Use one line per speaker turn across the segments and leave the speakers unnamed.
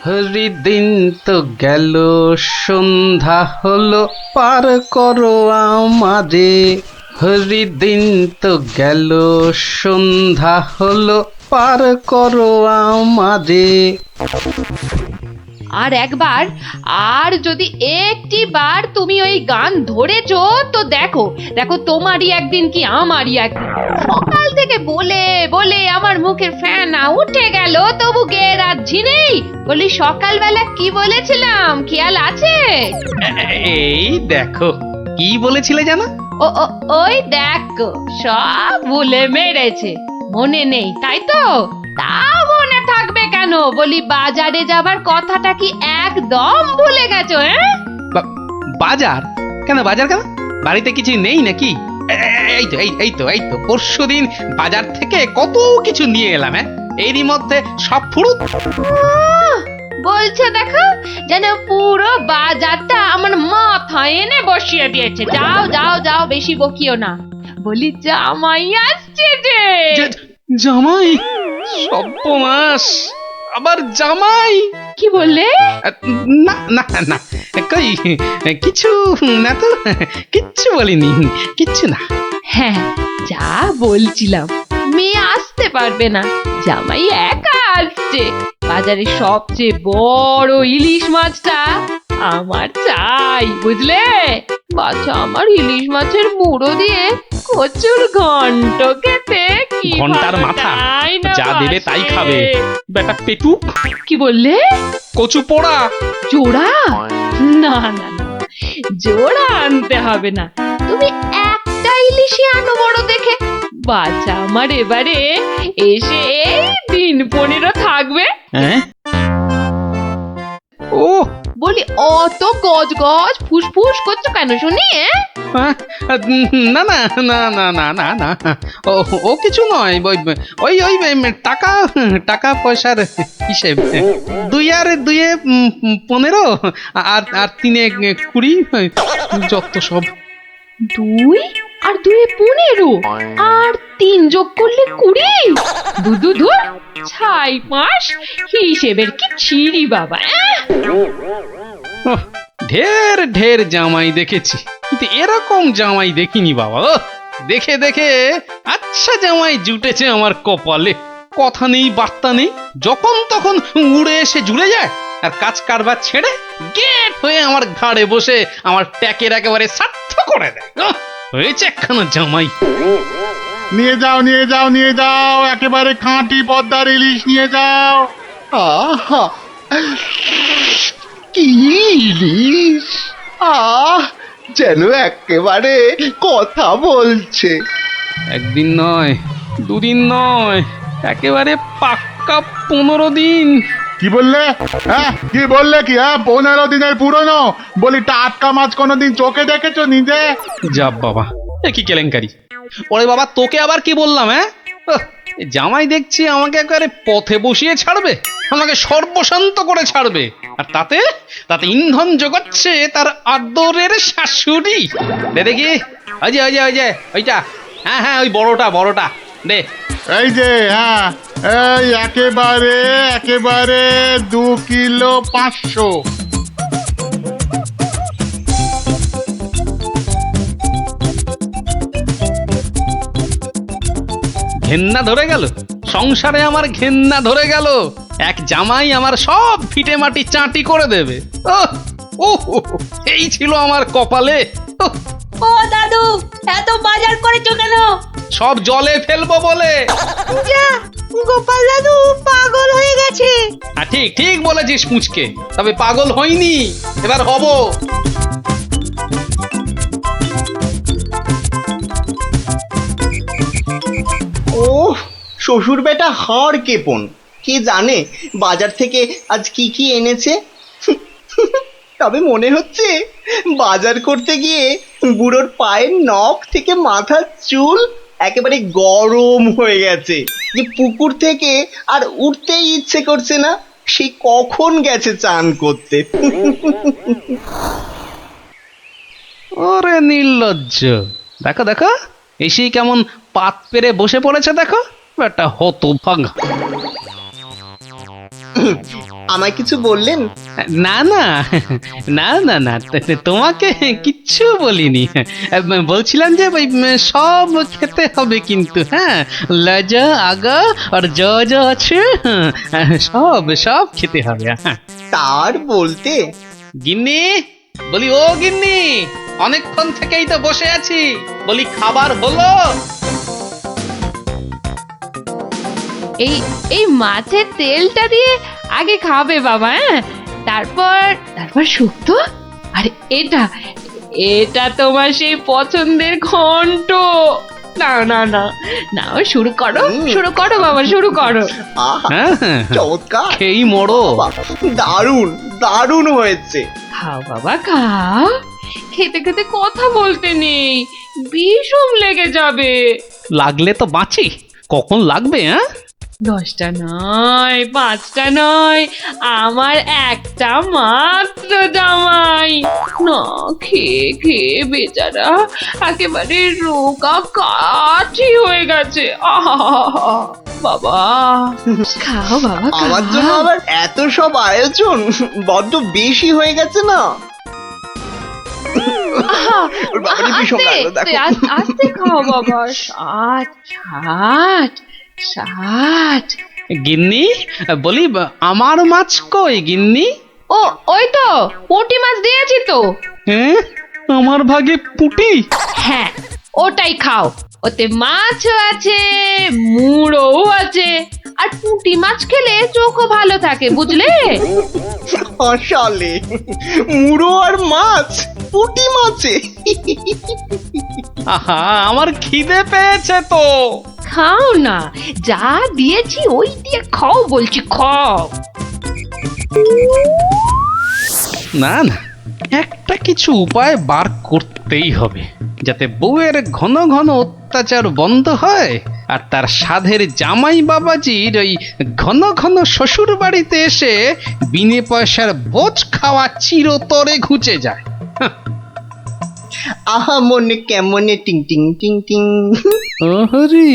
হরিদিন তো গেল, সন্ধ্যা হলো, পার করো আমারে। হরিদিন তো গেল, সন্ধ্যা হলো, পার করো আমারে।
আর একবার, আর যদি একটি বার তুমি ওই গান ধরেছো তো দেখো দেখো, তোমারই একদিন কি আমারই একদিন। সকাল থেকে বলে বলে আমার মুখের ফেনা উঠে গেল, তবু গেয়ে রাখছি নেই। বলি সকালবেলা কি বলেছিলাম, খেয়াল আছে?
এই দেখো, কি বলেছিলে জানো?
ও ও ওই দেখো, সব ভুলে মেরেছে, মনে নেই তাই তো? তা মনে থাকবে কেন? বলি বাজারে যাবার কথাটা কি একদম ভুলে গেছো?
বাজার কেন? বাজার কেন? বাড়িতে কিছু নেই নাকি? এই তো পরশুদিন বাজার থেকে কত কিছু নিয়ে এলাম। এরই মধ্যে সব ফুরুত।
বলছে দেখো, যেন পুরো বাজারটা আমার মাথায় এনে বসিয়ে দিয়েছে। যাও যাও যাও, বেশি বকিও না। বলি জামাই আসছে যে।
জামাই? সর্বনাশ, আবার জামাই?
কি বললে?
না না না, কই কিছু না তো, কিচ্ছু বলিনি, কিচ্ছু না।
হ্যাঁ, যা বলছিলাম, মেয়ে আসতে পারবে না, জামাই একা আসছে। বাজারে সবচেয়ে বড় ইলিশ মাছটা আমার চাই, বুঝলে? বাচ্চা আমার ইলিশ মাছের মুড়ো দিয়ে কচুর ঘন্ট খেতে কি
ঘন্টার মাথা যা দেবে তাই খাবে, বেটা পেটু।
কি বললে?
কচু পোড়া?
জোড়া? না না না, জোড়া আনতে হবে না, তুমি একটা ইলিশই আনো বড় দেখে। বাচ্চা আমার এবারে এসে দিন 15 থাকবে।
ও
বলি অত গজ গজ ফুসফুস করছো কেন শুনি?
না না না না না না না, ও কিছু নয়। ওই ওই টাকা টাকা পয়সার হিসেব। 2 আর 2 15, আর 3 20, যত সব।
2 আর 2 15, আর 3 যোগ করলে 20। দু ছাই মাস হিসেবের কি ছিরি বাবা।
ঢের ঢের জামাই দেখেছি, কিন্তু এরকম জামাই দেখিনি বাবা। দেখে দেখে আচ্ছা জামাই জুটেছে আমার কপালে। কথা নেই বার্তা নেই, যখন তখন উড়ে এসে জুড়ে যায়, আর কাজ কারবার ছেড়ে গেট হয়ে আমার ঘাড়ে বসে আমার ট্যাকের একেবারে সার্থ করে দেয়। হয়েছে একখানা জামাই।
নিয়ে যাও নিয়ে যাও নিয়ে যাও, একেবারে খাঁটি পদ্মার ইলিশ নিয়ে যাও। আহা, কি ইলিশ! যেন একেবারে কথা বলছে।
একদিন নয়, 2 দিন নয়, একেবারে পাক্কা 15 দিন।
কি বললে? কি বললে? কি 15 দিনের পুরনো? বলি টাটকা মাছ কোনোদিন চোখে দেখেছো নিজে?
যা বাবা, এ কি কেলেঙ্কারি! ওরে বাবা, তোকে আবার কি বললাম? জামাই দেখছি আমাকে একেবারে পথে বসিয়ে ছাড়বে, আমাকে সর্বশান্ত করে ছাড়বে, আর তাতে তাতে ইন্ধন যোগাচ্ছে তার আদরের শাশুড়ি। দে দেখি, ওই যে ওইটা। হ্যাঁ, ওই বড়টা দে।
এই যে, এই একেবারে 2 কিলো 500।
ঘেন্না ধরে গেল, সংসারে আমার ঘেন্না ধরে গেল। এক জামাই আমার সব ফিটে মাটি চাটি করে দেবে। এই ছিল আমার কপালে।
ও দাদু, এত বাজার করেছো কেন?
সব জলে ফেলবো বলে।
যা, গোপাল দাদু পাগল হয়ে গেছে।
ঠিক ঠিক বলেছিস পুচকে, তবে পাগল হইনি, এবার হব।
ও শ্বশুর বেটা হাড় কেপন, কে জানে বাজার থেকে আজ কি কি এনেছে। তবে মনে হচ্ছে বাজার করতে গিয়ে বুড়োর পায়ের নখ থেকে মাথার চুল একেবারে গরম হয়ে গেছে, যে পুকুর থেকে আর উঠতেই ইচ্ছে করছে না। সেই কখন গেছে চান করতে।
ওরে নির্লজ্জ, দেখো দেখো, এসেই কেমন পাত পেরে বসে পড়েছে দেখো, একটা হতভাগা।
আমায় কিছু বললেন?
না না না না না তোমাকে কিচ্ছু বলিনি। বলছিলাম যে ওই সব খেতে হবে কিন্তু, হ্যাঁ, লজা আগা আর যা যা আছে সব সব খেতে হবে। হ্যাঁ
তার বলতে
গিন্নি, বলি ও গিন্নি, অনেকক্ষণ থেকেই তো বসে আছি, বলি খাবার হলো?
এই এই মাছের তেলটা দিয়ে আগে খাবে বাবা, হ্যাঁ, তারপর তারপর শুক্তো। আরে এটা এটা তোমার সেই পছন্দের ঘন্ট। না না না না, শুরু করো শুরু করো বাবা, শুরু করো।
আহা,
হ্যাঁ হ্যাঁ,
চমৎকার,
খেয়েই মরো।
বাহ, দারুণ দারুণ হয়েছে।
খাও বাবা খাও, খেতে খেতে কথা বলতে নেই, বিষম লেগে যাবে।
লাগলে তো বাঁচি, কখন লাগবে? হ্যাঁ
10টা নয়, 5টা নয়, আমার একটা মাত্র জামাই। না খেয়ে খেয়ে বেচারা একেবারে রোগা কাঠি হয়ে গেছে। আহা বাবা, খাও বাবা
আমার জন্য
খাও।
আবার এত সব আয়োজন বড্ড বেশি হয়ে গেছে না?
আহা,
ওর বাবারই ভীষণ
আস্তে,
লাগলো, দেখো।
আস্তে খাও বাবা। 60 60।
গিন্নি, বলি আমার মাছ কই গিন্নি?
ও ওই তো পুঁটি মাছ দিয়েছি তো।
হ্যাঁ, আমার ভাগে পুটি?
হ্যাঁ ওটাই খাও, ওতে মাছও আছে, মুড়োও আছে, আর পুঁটি মাছ খেলে চোখও ভালো থাকে, বুঝলে?
আসলে মুড়ো আর মাছ, পুঁটি মাছে।
আহা, আমার খিদে পেয়েছে তো।
খাও না, যা দিয়েছি ওই দিয়ে খাও বলছি, খাও।
না না, একটা কিছু উপায় বার করতেই হবে, যাতে বউয়ের ঘন ঘন অত্যাচার বন্ধ হয়, আর তার সাধের জামাই বাবাজির ওই ঘন ঘন শ্বশুর বাড়িতে এসে বিনে পয়সার বোঝ খাওয়া চিরতরে ঘুচে যায়।
আহা মনে কেমনে টিং টিং টিং টিং।
ওহরি,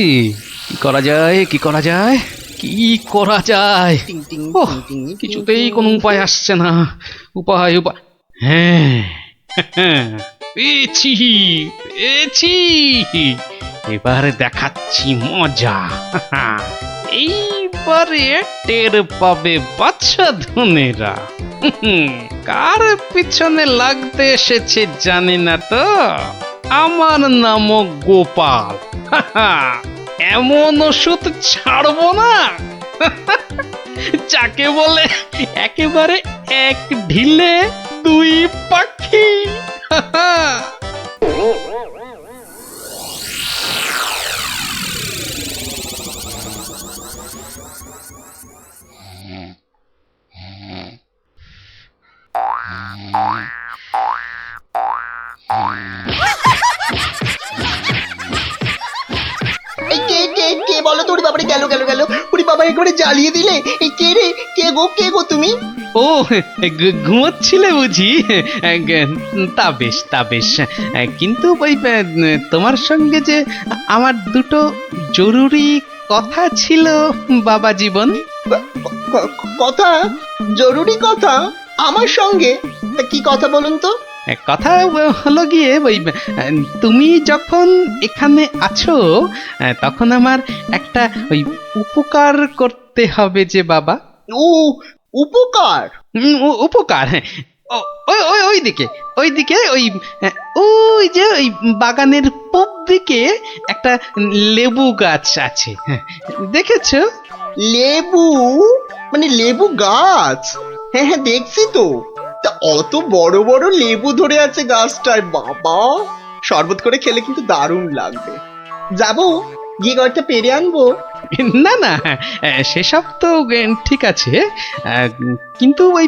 কি করা যায়, কি করা যায়, কি করা যায়?
টিং টিং
ওহ,
টিং টিং টিং
কিছুতেই
টিং।
কোনো উপায় আসছে না। উপায় উপায়, হ্যাঁ পেয়েছি পেয়েছি, এবার দেখাচ্ছি মজা। এইবারে টের পাবে বাচ্চা ধনেরা কার পিছনে লাগতে এসেছে জানি না তো। আমার নাম গোপাল। এমন ওষুধ ছাড়বো না যাকে বলে একেবারে এক ঢিলে দুই পাখি।
এই কে বলো তো? ওরে বাবারে, গেল গেল গেল, ওরে বাবা একেবারে জ্বালিয়ে দিলে। এই কে রে? কে গো তুমি?
ও, ঘুমোচ্ছিলে বুঝি? তা বেশ তা বেশ, কিন্তু ওই তোমার সঙ্গে যে আমার দুটো জরুরি কথা ছিল বাবা জীবন।
কথা? জরুরি কথা আমার সঙ্গে? তা কি কথা বলুন তো?
কথা হলো গিয়ে ওই তুমি যখন এখানে আছো তখন আমার একটা ওই উপকার করতে হবে যে বাবা।
ও, উপকার?
উপকার, হ্যাঁ। ওইদিকে ওই যে ওই বাগানের পূব দিকে একটা লেবু গাছ আছে, দেখেছো?
লেবু? মানে লেবু গাছ? হ্যাঁ হ্যাঁ, দেখছি তো। তা অত বড় বড় লেবু ধরে আছে গাছটায়, বাবা শরবত করে খেলে কিন্তু দারুণ লাগবে। যাবো, গিয়ে কয়েকটা পেরে আনবো।
না না, সেসব তো ঠিক আছে, কিন্তু ওই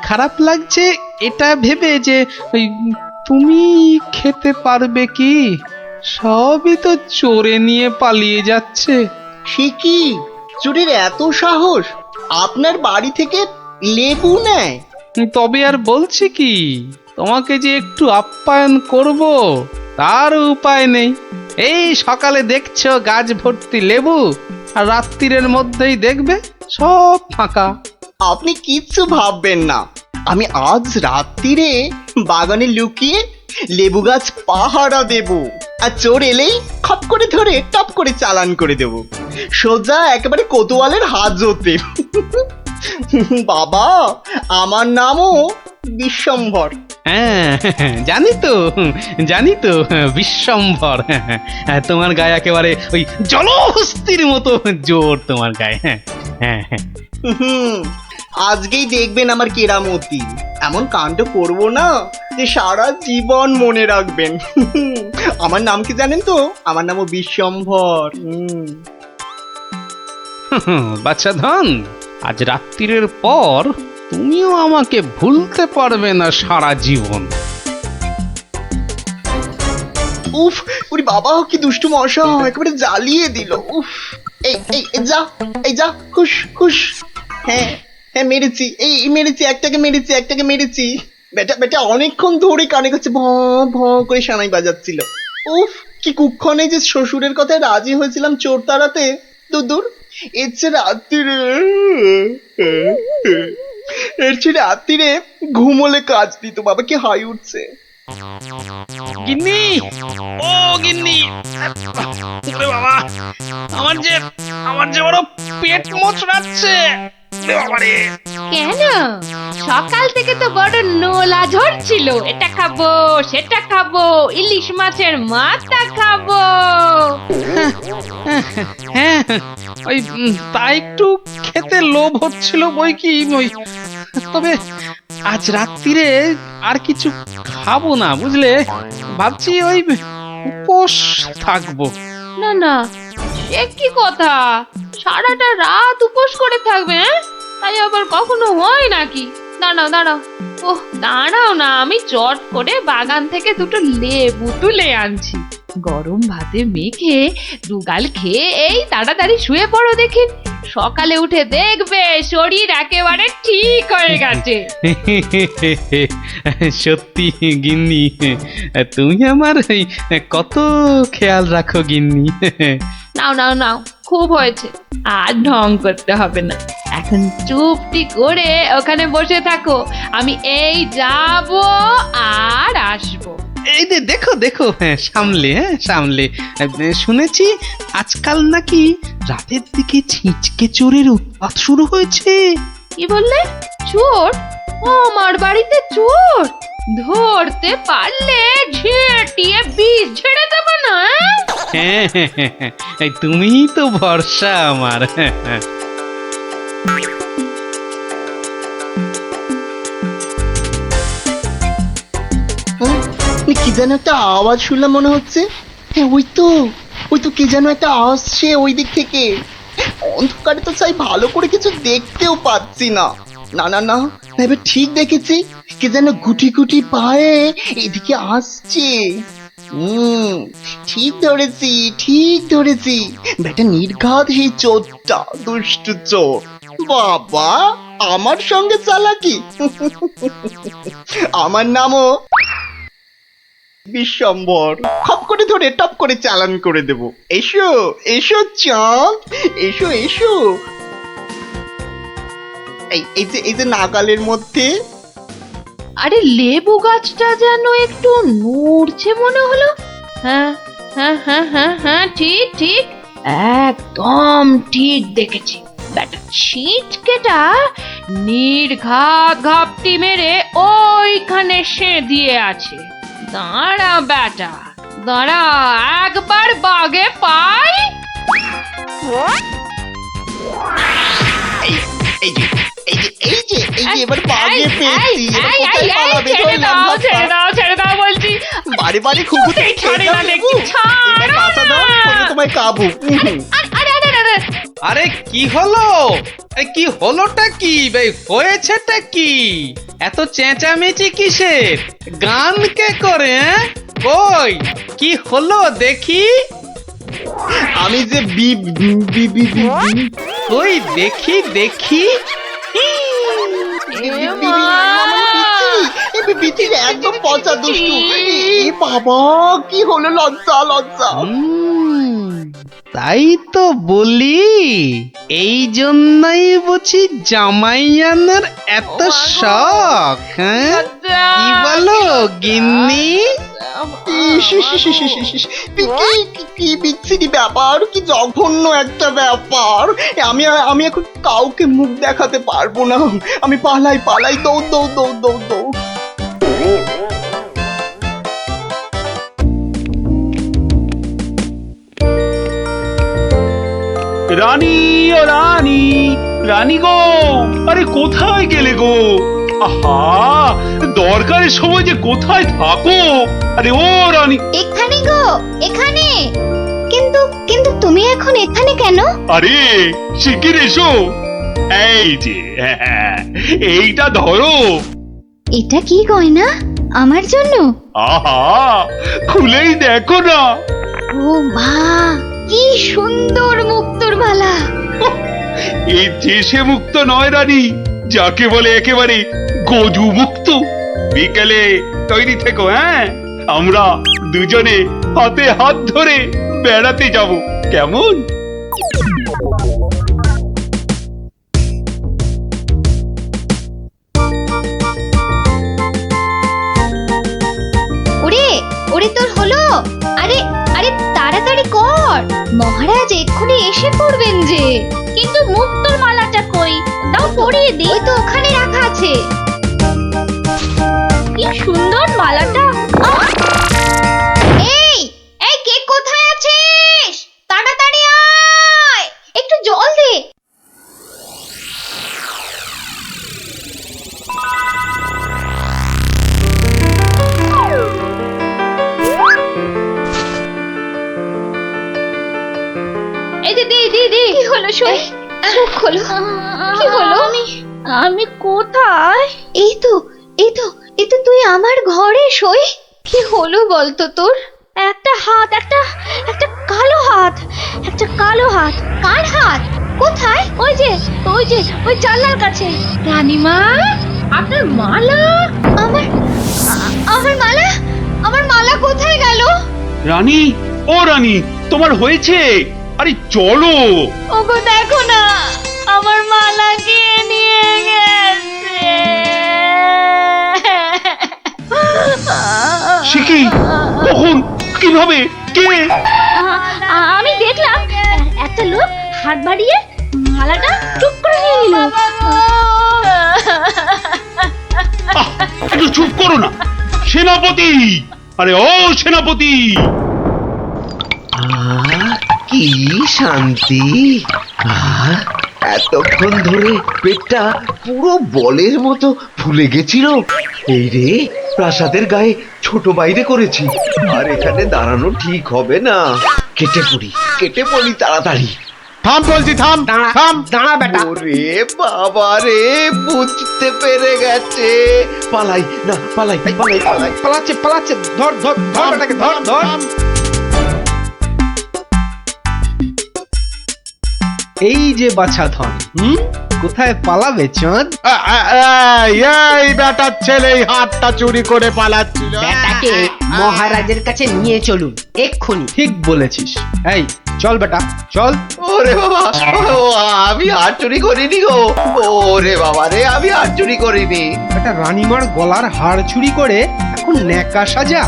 খারাপ লাগছে এটা ভেবে যে ওই তুমি খেতে পারবে কি? সবই তো চোরে নিয়ে পালিয়ে যাচ্ছে।
সে কি, চুরির এত সাহস? আপনার বাড়ি থেকে লেবু নেয়?
তবে আর বলছি কি, তোমাকে যে একটু আপ্যায়ন করব তার উপায় নেই। এই সকালে দেখছো গাছ ভর্তি লেবু, আর রাত্রিরের মধ্যেই দেখবে সব ফাঁকা।
আপনি কিচ্ছু ভাববেন না, আমি আজ রাত্রিরে বাগানে লুকিয়ে লেবু গাছ পাহারা দেব, আর চোর এলেই খপ করে ধরে টপ করে চালান করে দেব, সোজা একেবারে কোতোয়ালের হাজতে। বাবা, আমার নামও বিশ্বম্ভর।
হ্যাঁ, জানি তো বিশ্বম্ভর। তোমার গায়ে একেবারে ওই জলহস্তির মতো জোর তোমার গায়ে। হ্যাঁ হ্যাঁ হ্যাঁ।
হুম, আজকেই দেখবেন আমার কেরামতি, এমন কাণ্ড করব না যে সারা জীবন মনে রাখবেন। আমার নাম কি জানেন তো? আমার নামও বিশ্বম্ভর।
বাচ্চা ধন, আজ রাত্রির পর তুমিও আমাকে ভুলতে পারবে না সারা জীবন।
উফ, ওরে বাবা, কি দুষ্টু মশা, একেবারে জ্বালিয়ে দিল। উফ, এই এই এই যা, এই যা, হুশ হুশ। হ্যাঁ হ্যাঁ, মেরেছি, এই মেরেছি, একটাকে মেরেছি। বেটা বেটা অনেকক্ষণ ধরে কানে কাছে ভ ভ করে সানাই বাজাচ্ছিল। উফ, কি কুক্ষণে যে শ্বশুরের কথায় রাজি হয়েছিলাম চোর তাড়াতে। দূর, এর চেয়ে রাত্রিরে ঘুমোলে কাজ দিত। বাবা, কি হাই উঠছে।
গিন্নি, ও গিন্নি, ওরে বাবা, আমার যে বড় পেট মোচড়াচ্ছে। ওরে বাবা রে।
কেন? সকাল থেকে তো বড় নোলা ঝরছিল, এটা খাবো সেটা খাবো, ইলিশ মাছের মাথা খাবো।
হ্যাঁ, ওই তা একটু খেতে লোভ হচ্ছিল বই কি, ওই তবে আজ রাত্রিরে আর কিছু খাবো না, বুঝলে। ভাবছি ওই উপোস থাকবো।
না না, সে কি কথা? সারাটা রাত উপোস করে থাকবে? হ্যাঁ, তাই আবার কখনো হয় নাকি? দাঁড়াও, ওহ দাঁড়াও না, আমি চট করে বাগান থেকে দুটো লেবু তুলে আনছি। গরম ভাতে মেখে দুগাল খেয়ে এই তাড়াতাড়ি শুয়ে পড়ো দেখি, সকালে উঠে দেখবে শরীর একেবারে ঠিক হয়ে গেছে।
সত্যি গিন্নি, তুমি আমার কত খেয়াল রাখো গিন্নি।
নাও, খুব হয়েছে, আর ঢং করতে হবে না। এখন চুপটি করে ওখানে বসে থাকো, আমি এই যাব আর আসবো।
এই যে দেখো, সামলে শুনেছি আজকাল নাকি রাতের দিকে ছিঁচকে চোরের উৎপাত শুরু হয়েছে।
কি বললে? চোর? আমার বাড়িতে চোর? ধরতে পারলে ঝেঁটিয়ে বিষ ঝেড়ে দেবো না?
হ্যাঁ, এই তুমিই তো ভরসা আমার।
কি যেন একটা আওয়াজ শুনলাম মনে হচ্ছে। হ্যাঁ, ওই তো কি যেন একটা আসছে ওই দিক থেকে। অন্ধকারে তো চাই ভালো করে কিছু দেখতেও পাচ্ছি না। না, এবার ঠিক দেখেছি, কে যেন গুটি গুটি পায়ে এদিকে আসছে। ঠিক ধরেছি, বেটা নির্ঘাত সেই চোরটা, দুষ্টু চোর। বাবা, আমার সঙ্গে চালাকি। আমার নামও বিশ্বম্ভর। খপ করে ধরে টপ করে চালান করে দেব। এসো চাঁদ, এসো। এই যে নাগালের মধ্যে।
আরে লেবু গাছটা যেন একটু নড়ছে মনে হলো। হ্যাঁ, ঠিক, একদম ঠিক দেখেছি। ব্যাটা ছিটকেটা নির্ঘাত ঘাপটি মেরে ওইখানে দিয়ে আছে। দাঁড়া বেটা, একবার বাগে পাই।
এই যে এবার বাগে পেয়েছি। এবার কোথায় পালাবে?
ছেড়ে দাও বলছি।
বাড়ি খুব
ছাড়ে না দেখছি, ছাড়ো না।
তোমায় কাবু।
আরে কি হলো? কি হলোটা কি? হয়েছেটা কি? এত চেঁচামেচি কিসের? গান কে করে? কই কি হলো দেখি?
আমি যে
ওই দেখি।
একদম পচা দুষ্টু। বাবা, কি হলো? লজ্জা।
তাই তো বলি, এই জন্যই বুঝি জামাই আনার এত শখ, হ্যাঁ? কি বলো গিন্নি?
ইস, ইস, ইস, ইস, ইস, ইস, কি বিচ্ছিরি ব্যাপার, কি জঘন্য একটা ব্যাপার। আমি এখন কাউকে মুখ দেখাতে পারবো না। আমি পালাই দৌড় দৌড় দৌড় দৌড় দৌড়।
রানী ও রানী, রানী গো, আরে কোথায় গেলে গো? আহা, দরকারের সময় যে কোথায় থাকো? আরে ও রানী।
এখানে গো, এখানে। কিন্তু কিন্তু তুমি এখন এখানে কেন?
আরে শিগগির এসো। এই যে এইটা ধরো।
এটা কি গয়না? আমার জন্য?
আহা, খুলেই দেখো না।
ও মা, কি সুন্দর মুক্তোর মালা।
এই দেশে মুক্ত নয় রানী, যাকে বলে একেবারে গজু মুক্ত। বিকেলে তৈরি থেকো, হ্যাঁ? আমরা দুজনে হাতে হাত ধরে বেড়াতে যাব, কেমন?
ওরে ওরে, তোর হলো? আরে আরে তাড়াতাড়ি কর, মহারাজ এক্ষুনি এসে পড়বেন যে। কিন্তু মুক্তোর মালাটা কই? দাও পরিয়ে দিই। ওই তো ওখানে রাখা আছে। কি সুন্দর মালাটা। এই এই, কে কোথায় আছিস? তাড়াতাড়ি আয়, একটু জল দে।
এই যে দি
কি হলো শুন? চোখ খোলো। কি হলো?
আমি কোথায়?
এই তো এই তো এই তো তুই আমার ঘরে সই। কি হলো বলতো তোর? একটা হাত, একটা একটা কালো হাত, একটা কালো হাত। কার হাত? কোথায়? ওই যে ওই জানলার কাছে।
রানীমা, আপনার মালা।
আমার মালা, আমার মালা কোথায় গেল?
রানী ও রানী, তোমার হয়েছে? আরে চলো।
ওগো দেখো না, আমার মালা কে নিয়ে গেছে।
সে কি? কখন? কিভাবে? কে?
আমি দেখলাম একটা লোক হাত বাড়িয়ে মালাটা চুপ করে নিয়ে নিল।
আহ, একটু চুপ করো না সেনাপতি। আরে ও সেনাপতি।
কি শান্তি! এতক্ষণ ধরে পেটটা পুরো বলের মতো ফুলে গেছিল। এই রে, প্রাসাদের গায়ে ছোট বাইরে করেছি, আর এখানে দাঁড়ানো ঠিক হবে না। কেটে পড়ি তাড়াতাড়ি।
থাম বলছি, থাম থাম।
দাঁড়া বেটা। ওরে বাবা রে, বুঝতে পেরে গেছে। পালাই না, পালাই।
পালাচ্ছে, ধর বেটাকে, ধর। এই যে বাছা ধন, কোথায় পালাবে চাঁদ?
এই বেটার ছেলে এই হাতটা চুরি করে পালাচ্ছিল।
বেটাকে মহারাজের কাছে নিয়ে চলুন এক্ষুনি।
ঠিক বলেছিস। এই চল বেটা, চল।
ওরে বাবা, আমি হাত চুরি করিনি গো। ওরে বাবা রে, আমি হাত চুরি করিনি।
একটা রানীমার গলার হাড় চুরি করে এখন ন্যাকা সাজা।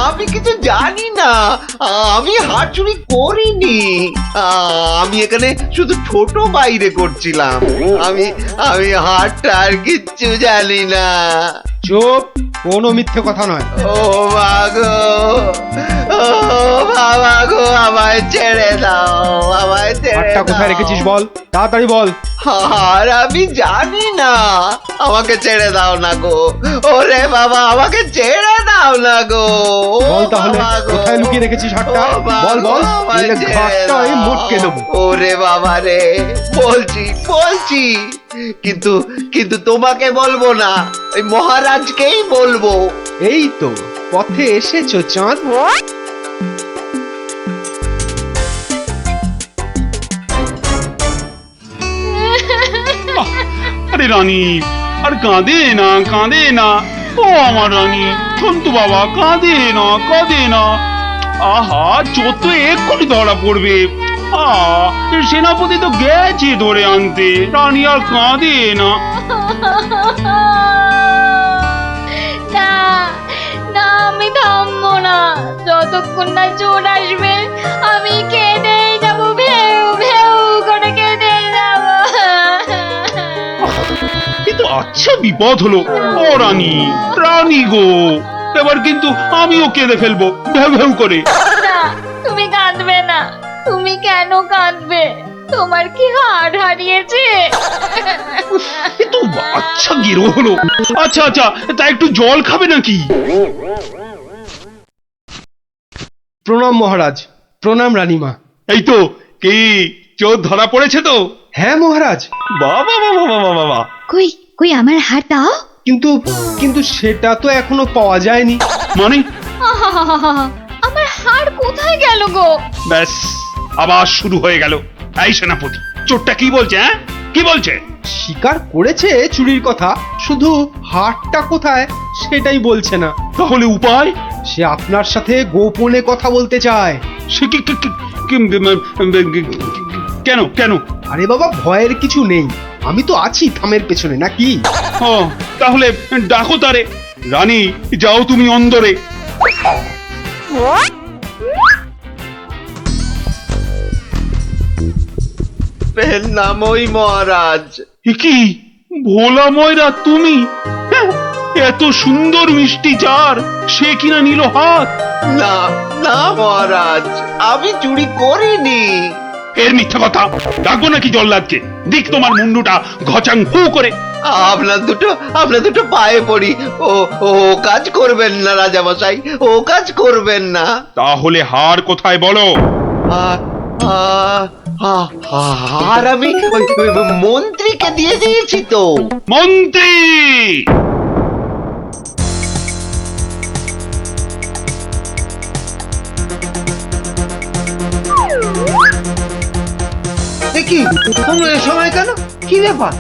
আমি কিছু জানি না, আমি হাত চুরি করিনি। আমি এখানে শুধু ছোট বাইরে করছিলাম। আমি হাতটা আর কিচ্ছু জানি না।
চুপ, কোনো মিথ্যে কথা নয়।
ও মাগো, ও বাবা গো, আমায় ছেড়ে দাও, আমায় ছেড়ে
হাড়টা কোথায়
দাও।
রেখেছিস বল, তাড়াতাড়ি বল।
আর আমি জানি না, আমাকে ছেড়ে দাও না গো। ওরে বাবা, আমাকে ছেড়ে দাও না গো।
বল তাহলে,
বাবা গো।
কোথায় লুকিয়ে রেখেছিস হাড়টা?
ও বাবা
বল
গো,
বল,
আমায়
নইলে
ছেড়ে
ঘাটটা আমি
দাও।
মোটকে দেবো।
ওরে বাবা রে, বলছি কিন্তু তোমাকে বলবো না, ওই মহারাজকেই বলবো।
এই তো পথে এসেছো চাঁদ।
আরে রানী, আর কাঁদে না। ও আমার রানী, সন্তু বাবা, কাঁদে না। আহা চোর তো এক্ষুনি ধরা পড়বে। সেনাপতি তো গেছে ধরে আনতে, রানী আর কাঁদে না।
না না, আমি থামবো না যতক্ষণ না চোর আসবে। আমি কেঁদেই যাবো, ভেউ ভেউ করে কেঁদে যাবো।
কিন্তু আচ্ছা বিপদ হলো। ও রানী, রানী গো, এবার কিন্তু আমিও কেঁদে ফেলবো ভেউ ভেউ করে।
না, তুমি কাঁদবে না। তুমি কেন কাঁদবে? তোমার কি হাড় হারিয়েছে?
তো আচ্ছা গেরো হলো। আচ্ছা আচ্ছা, তা একটু জল খাবে নাকি?
প্রণাম মহারাজ। প্রণাম রানীমা।
এই তো, কি চোর ধরা পড়েছে তো?
হ্যাঁ মহারাজ।
বাবা বাবা বাবা বাবা।
কই কই আমার হাড় দাও।
কিন্তু কিন্তু সেটা তো এখনো পাওয়া যায়নি।
মানে?
আহাহাহা, আমার হাড় কোথায় গেল গো?
ব্যাস, আবার শুরু হয়ে গেল। এই সেনাপতি, চোরটা কি বলছে? হ্যাঁ, কি বলছে?
স্বীকার করেছে চুরির কথা, শুধু হাটটা কোথায় সেটাই বলছে না।
তাহলে উপায়?
সে আপনার সাথে গোপনে কথা বলতে চায়।
সে কেন কেন?
আরে বাবা, ভয়ের কিছু নেই, আমি তো আছি থামের পেছনে, নাকি?
ও, তাহলে ডাকো তারে। রানী, যাও তুমি অন্দরে।
নামই মহারাজ।
কি ভোলা ময়রা তুমি? হ্যাঁ, এত সুন্দর মিষ্টি চার, সে কিনা নিল হাত।
না না মহারাজ, আমি চুরি করিনি।
এর মিথ্যা কথা। ডাকবো নাকি জল্লাদকে? দিক তোমার মুন্ডুটা ঘচাং ফু করে।
আপনার দুটো পায়ে পড়ি। ও ও কাজ করবেন না রাজামশাই, ও কাজ করবেন না।
তাহলে হার কোথায় বলো?
আর আমি ওই মন্ত্রীকে দিয়ে দিয়েছি তো।
মন্ত্রী!
কি সময় কেন? কি ব্যাপার?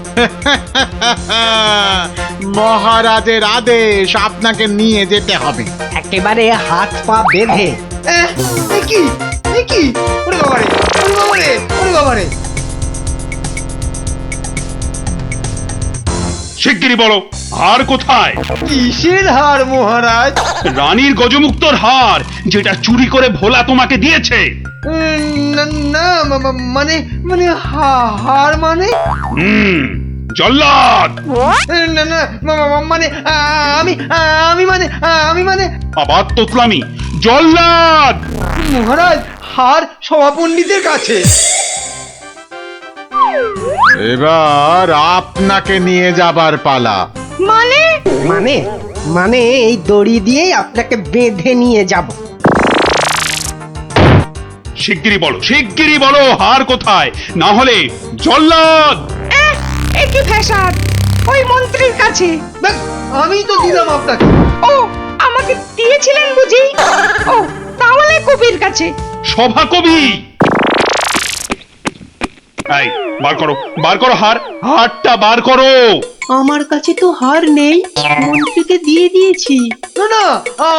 মহারাজের আদেশ, আপনাকে নিয়ে যেতে হবে।
একেবারে হাত পা বেঁধে।
কি কি? ওরে বাবারে, ওরে বাবারে, ওরে বাবারে।
শিগগিরই বলো, হার কোথায়?
কিসের হার মহারাজ?
রানীর গজমুক্তর হার, যেটা চুরি করে ভোলা তোমাকে দিয়েছে।
না মানে মানে হার মানে?
জল্লাদ!
না না মানে আমি মানে
আবার তোতলামি। জল্লাদ!
মহারাজ, হার সভাপণ্ডিতের কাছে।
এবার আপনাকে নিয়ে যাবার পালা।
মানে
মানে মানে এই দড়ি দিয়েই আপনাকে বেঁধে নিয়ে যাব।
শিগগিরই বলো, শিগগিরই বলো, হার কোথায়? না হলে জল্লাদ!
একই ফ্যাসাদ ওই মন্ত্রীর কাছে।
আমি তো দিলাম আপনাকে।
ও, আমাকে দিয়েছিলেন বুঝি? ও, তাহলে কবির কাছে।
সভা কবি! এই, বার করো, বার করো হার, হারটা বার করো।
আমার কাছে তো হার নেই, মন্ত্রীকে দিয়ে দিয়েছি।
না না,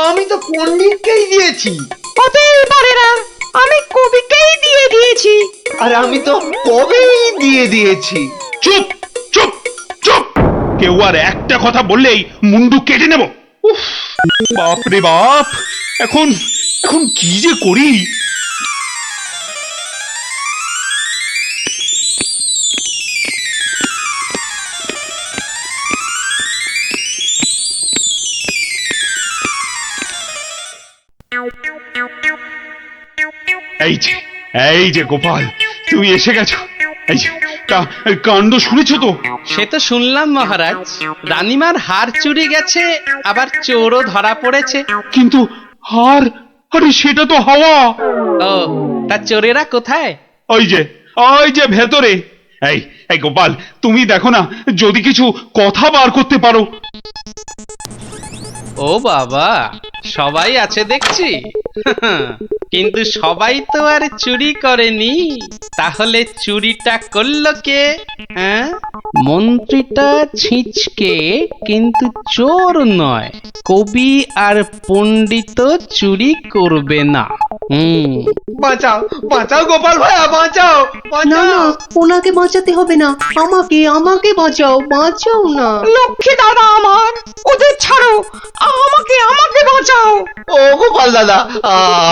আমি তো পণ্ডিতকেই দিয়েছি।
হতেই পারে না, আমি কবিকেই দিয়ে দিয়েছি।
আর আমি তো কবেই দিয়ে দিয়েছি।
চুপ চুপ চুপ! কেউ আর একটা কথা বললেই মুন্ডু কেটে নেব। উফ, বাপ রে বাপ! এখন এখন কি যে করি? এই যে গোপাল, তুমি এসে গেছো। এই যে, কাণ্ড শুনেছো তো?
সে তো শুনলাম মহারাজ, রানীমার হার চুরি গেছে, আবার চোরও ধরা পড়েছে।
কিন্তু হার, আরে সেটা তো হাওয়া।
ও, তা চোরেরা কোথায়?
ওই যে ভেতরে। এই গোপাল, তুমি দেখো না, যদি কিছু কথা বার করতে পারো।
ও বাবা, সবাই আছে দেখছি। কিন্তু সবাই তো আর চুরি করেনি, তাহলে চুরিটা করলো কে? হ্যাঁ, মন্ত্রীটা ছিঁচকে, কিন্তু চোর নয়। কবি আর পণ্ডিত চুরি করবে না। হুম
বাঁচাও বাঁচাও গোপাল ভাইয়া বাঁচাও
না
বাঁচাও
না ওনাকে বাঁচাতে হবে না, আমাকে আমাকে বাঁচাও, বাঁচাও না।
লক্ষ্মী দাদা আমার, ওদের ছাড়ো, আমাকে আমাকে বাঁচাও।
ও গোপাল দাদা,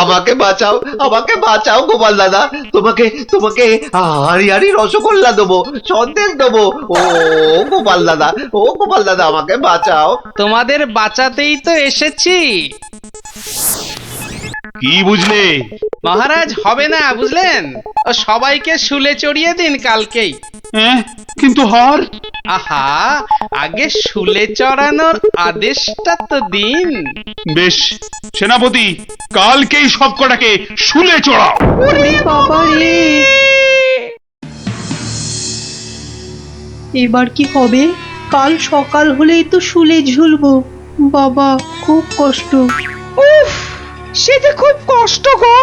আমাকে বাঁচাও, আমাকে বাঁচাও গোপাল দাদা। তোমাকে তোমাকে হাড়ি হাড়ি রসগোল্লা দেবো, সন্দেশ দেবো। ও গোপাল দাদা, ও গোপাল দাদা, আমাকে বাঁচাও।
তোমাদের বাঁচাতেই তো এসেছি।
কি বুঝলে?
মহারাজ হবে না বুঝলেন, ও সবাইকে শুলে চড়িয়ে দিন কালকেই।
হ্যাঁ, কিন্তু হার?
আহা, আগে শুলে চড়ানোর আদেশটা তো দিন।
বেশ, সেনাপতি কালকেই সব কটাকে শুলে চড়াও।
ওরে বাবা রে, এবার কি হবে? কাল সকাল হলেই তো শুলে ঝুলবো। বাবা খুব কষ্ট।
উফ, সে যে খুব কষ্ট গো,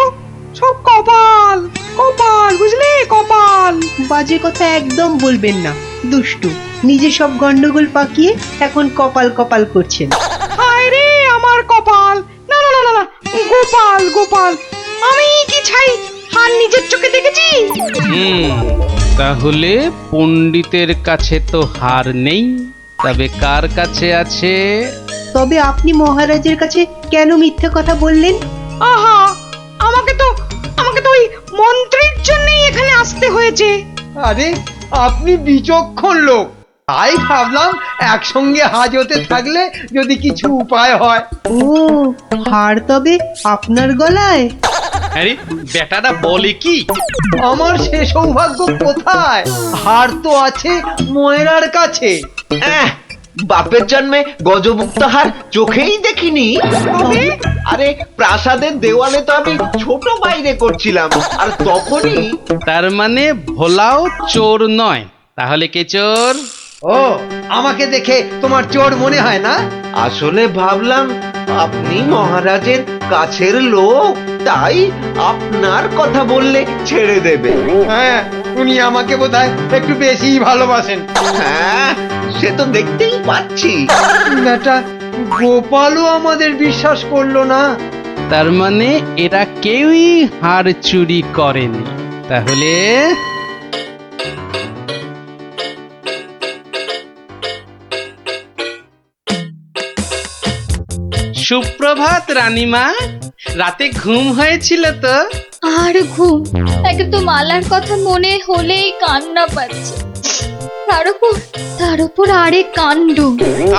সব কপাল কপাল, বুঝলে, কপাল।
বাজে কথা একদম বলবেন না, দুষ্টু। নিজে সব গন্ডগোল পাকিয়ে এখন কপাল কপাল করছেন।
হায় রে আমার কপাল। না না না না না, গোপাল গোপাল, আমি কি ছাই হার নিজের চোখে দেখেছি?
তাহলে পণ্ডিতের কাছে তো হার নেই, তবে কার কাছে আছে?
তবে আপনি মহারাজের কাছে কেন মিথ্যে কথা বললেন?
আহা, আমাকে তো ওই মন্ত্রীর জন্যই এখানে আসতে হয়েছে।
আরে আপনি বিচক্ষণ লোক, তাই ভাবলাম একসঙ্গে হাজতে থাকলে যদি কিছু উপায় হয়।
ও, হার তবে আপনার গলায়?
আরে বেটাটা বলে কি?
আমার সে সৌভাগ্য কোথায়? হার তো আছে ময়রার কাছে।
বাপের জন্মে গজমুক্ত হার চোখেই দেখিনি। আরে প্রাসাদের দেওয়ালে তো আমি ছোট বাইরে করছিলাম, আর তখনই।
তার মানে ভোলাও চোর নয়, তাহলে কে চোর?
ও, আমাকে দেখে তোমার চোর মনে হয় না?
আসলে ভাবলাম আপনি মহারাজের কাছের লোক, তাই আপনার কথা বললে ছেড়ে দেবে।
হ্যাঁ, উনি আমাকে বোধহয় একটু বেশিই ভালোবাসেন।
হ্যাঁ, সে তো দেখতেই পাচ্ছি।
বেটা গোপালও আমাদের বিশ্বাস করলো না।
তার মানে এরা কেউই হার চুরি করেনি। তাহলে সুপ্রভাত রানীমা, রাতে ঘুম হয়েছিল তো?
আর ঘুম, একে তো মালার কথা মনে হলেই কান্না পাচ্ছে। তার উপর আরেক কাণ্ড।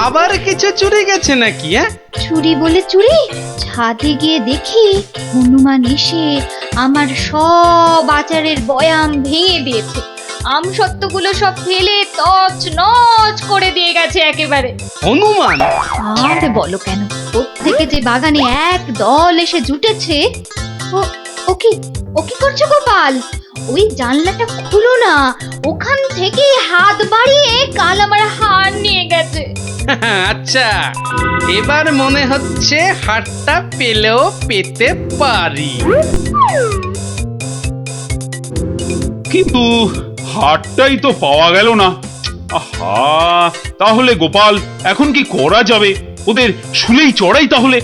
আবার কিছু চুরি গেছে নাকি?
চুরি বলে চুরি, ছাদে গিয়ে দেখি হনুমান এসে আমার সব আচারের বয়াম ভেঙে দিয়েছে। আমসত্ত্বগুলো সব ফেলে তছ নছ করে দিয়ে গেছে একেবারে।
হনুমান?
আর বলো কেন, প্রত্যেকে যে বাগানে এক দল এসে জুটেছে। ও কি করছো গোপাল? ওই জানলাটা খুলো না, ওখান থেকে হাত বাড়িয়ে কাল আমার হার নিয়ে গেছে।
আচ্ছা, এবার মনে হচ্ছে হারটা পেলেও পেতে পারি।
কিন্তু হারটাই তো পাওয়া গেল না। আহা, তাহলে গোপাল এখন কি করা যাবে? ওদের শুলেই চড়াই তাহলে।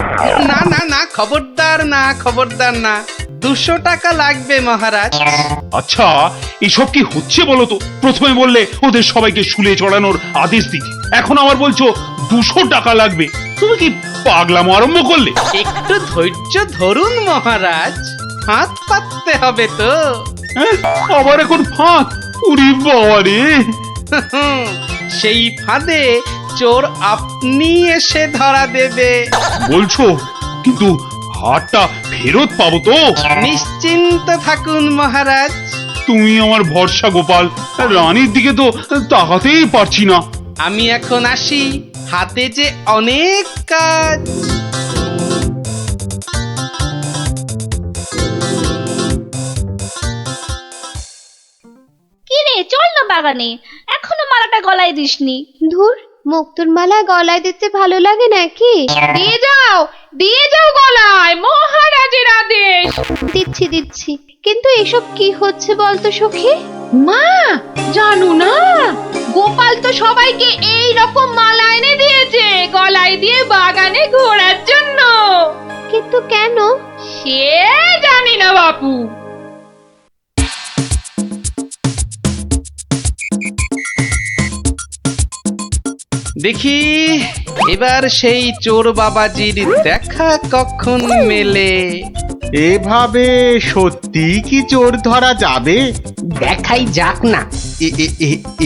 না না না, খবরদার না, খবরদার না। 200 টাকা লাগবে মহারাজ।
আচ্ছা, এসব কি হচ্ছে বলো তো? প্রথমে বললে ওদের সবাইকে শুলে চড়ানোর আদেশ দিতে, এখন আবার বলছো 200 টাকা লাগবে। তুমি কি পাগলামো আরম্ভ করলে?
একটু ধৈর্য ধরুন মহারাজ, হাত পাততে হবে তো।
হ্যাঁ, আবার এখন ফাঁক? উরি বাবা রে!
সেই ফাঁদে চোর আপনি এসে ধরা দেবে।
বলছো, কিন্তু হারটা ফেরত পাবো তো?
নিশ্চিন্ত থাকুন মহারাজ।
তুমি আমার ভরসা গোপাল, রানীর দিকে তো তাকাতেই পারছি না।
আমি এখন আসি, হাতে যে অনেক কাজ।
কি রে, চল না বাগানে, এখনো মালাটা গলায় দিসনি। ধুর, মুক্তোর মালা গলায় দিতে ভালো লাগে নাকি?
দিয়ে যাও গলায়, মহারাজের আদেশ।
দিচ্ছি, কিন্তু এসব কি হচ্ছে বলতো সখী?
মা, জানো না, গোপাল তো সবাইকে এই রকম মালা এনে দিয়েছে গলায় দিয়ে বাগানে ঘোরার জন্য।
কিন্তু কেন?
সে জানি না বাপু।
দেখি এবার সেই চোর বাবাজির দেখা কখন মেলে।
এভাবে সত্যি কি চোর ধরা যাবে?
দেখাই যাক না।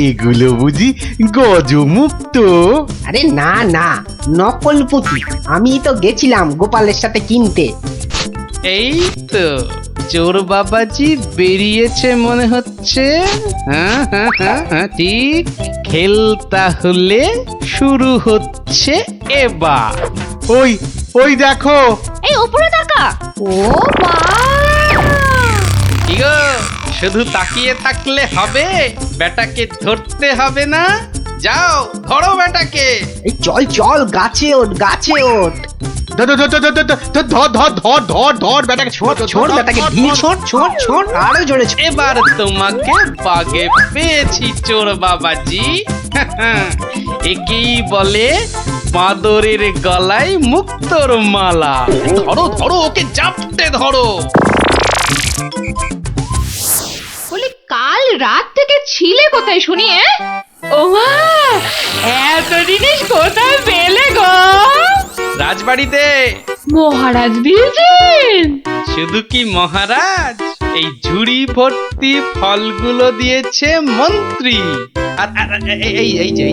এগুলো বুঝি গজমুক্ত?
আরে না না, নকল পুঁতি। আমি তো গেছিলাম গোপালের সাথে কিনতে।
এই তো চোর বাবাজি বেরিয়েছে মনে হচ্ছে। হ্যাঁ হ্যাঁ হ্যাঁ হ্যাঁ, ঠিক। খেল তাহলে শুরু হচ্ছে এবার।
ওই ওই দেখো,
এই উপরে তাকা। ও মা!
কি গো, শুধু তাকিয়ে থাকলে হবে? বেটাকে ধরতে হবে না? যাও ধরো বেটাকে।
এই চল চল, গাছে ওঠ, গাছে ওঠ।
ধর ধর ধর ধর ধর ধর ধর ধর ধর বেটাকে ছোট
ছোট বেটাকে ঢিল ছোট ছোট ছোট, আরো জোরে ছোট।
এবার তোমাকে বাগে পেয়েছি চোর বাবাজি। একেই বলে বাঁদরের গলায় মুক্তোর মালা। ধরো ধরো, ওকে জাপটে ধরো।
বলি কাল রাত থেকে ছিলে কোথায় শুনি? ও মা, এত জিনিস কোথায় পেলে গো?
রাজবাড়িতে।
মহারাজ দিয়েছেন?
শুধু কি মহারাজ, এই ঝুড়ি ভর্তি ফলগুলো দিয়েছে মন্ত্রী। আর এই যে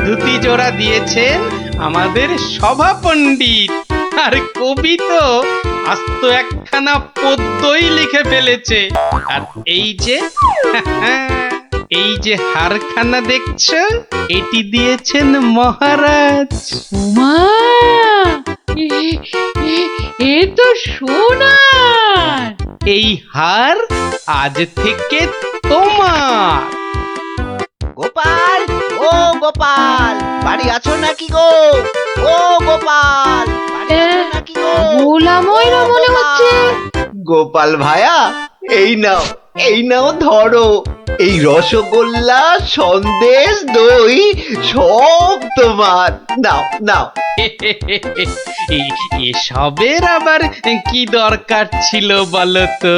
ধুতি জোড়া দিয়েছেন আমাদের সভা পণ্ডিত। আর কবি তো আস্ত একখানা পদ্যই লিখে ফেলেছে। আর এই যে হারখানা দেখছো, এটি দিয়েছেন মহারাজ।
মা, এ তো সোনার।
এই হার আজ থেকে তোমার।
গোপাল, ও গোপাল, বাড়ি আছো নাকি গো? ও গোপাল, বাড়ি আছো নাকি গো?
ভোলা ময়রা মনে হচ্ছে।
গোপাল ভায়া, এই নাও ধরো। এই রসগোল্লা, সন্দেশ, দই সব তোমার। নাও নাও।
এসবের আবার কি দরকার ছিল বলো তো?